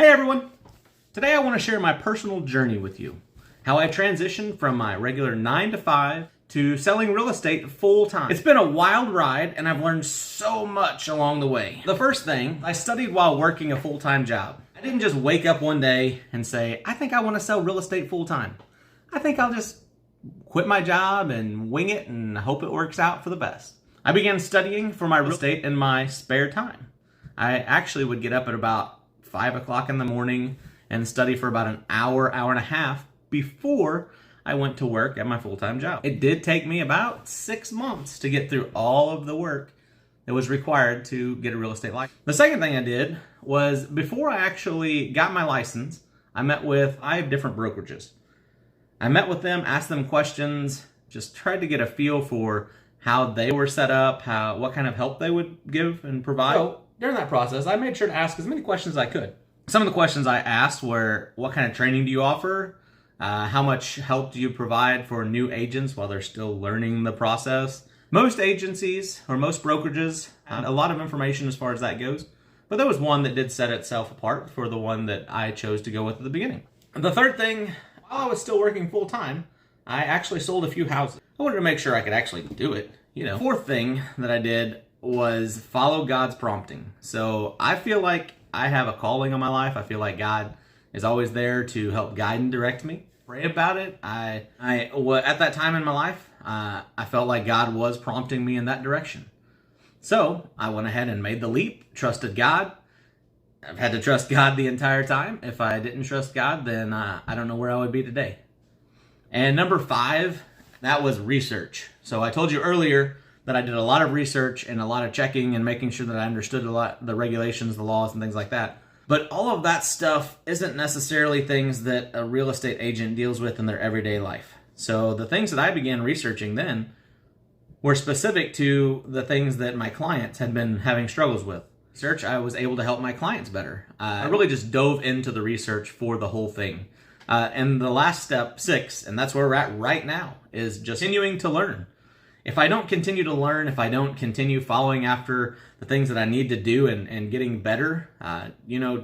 Hey everyone! Today I want to share my personal journey with you. How I transitioned from my regular 9 to 5 to selling real estate full time. It's been a wild ride and I've learned so much along the way. The first thing, I studied while working a full-time job. I didn't just wake up one day and say, I think I want to sell real estate full time. I think I'll just quit my job and wing it and hope it works out for the best. I began studying for my real estate in my spare time. I actually would get up at about 5 o'clock in the morning and study for about an hour, hour and a half before I went to work at my full-time job. It did take me about 6 months to get through all of the work that was required to get a real estate license. The second thing I did was before I actually got my license, I met with 5 different brokerages. I met with them, asked them questions, just tried to get a feel for how they were set up, what kind of help they would give and provide. So, during that process, I made sure to ask as many questions as I could. Some of the questions I asked were, what kind of training do you offer? How much help do you provide for new agents while they're still learning the process? Most agencies, or most brokerages, had a lot of information as far as that goes, but there was one that did set itself apart for the one that I chose to go with at the beginning. The third thing, while I was still working full-time, I actually sold a few houses. I wanted to make sure I could actually do it, Fourth thing that I did was follow God's prompting. So I feel like I have a calling on my life. I feel like God is always there to help guide and direct me. Pray about it. At that time in my life, I felt like God was prompting me in that direction. So I went ahead and made the leap, trusted God. I've had to trust God the entire time. If I didn't trust God, then I don't know where I would be today. And number 5, that was research. So I told you earlier that I did a lot of research and a lot of checking and making sure that I understood a lot the regulations, the laws, and things like that. But all of that stuff isn't necessarily things that a real estate agent deals with in their everyday life. So the things that I began researching then were specific to the things that my clients had been having struggles with. Research, I was able to help my clients better. I really just dove into the research for the whole thing. And the last step, 6, and that's where we're at right now, is just continuing to learn. If I don't continue to learn, if I don't continue following after the things that I need to do and getting better,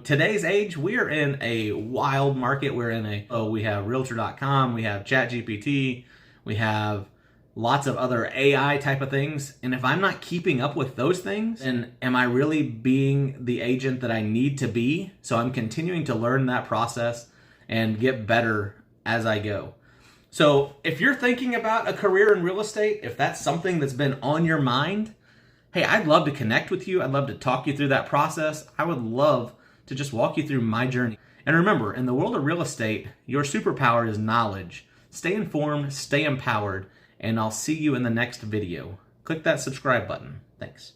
today's age, we are in a wild market. We have Realtor.com, we have ChatGPT, we have lots of other AI type of things. And if I'm not keeping up with those things, then am I really being the agent that I need to be? So I'm continuing to learn that process and get better as I go. So if you're thinking about a career in real estate, if that's something that's been on your mind, hey, I'd love to connect with you. I'd love to talk you through that process. I would love to just walk you through my journey. And remember, in the world of real estate, your superpower is knowledge. Stay informed, stay empowered, and I'll see you in the next video. Click that subscribe button. Thanks.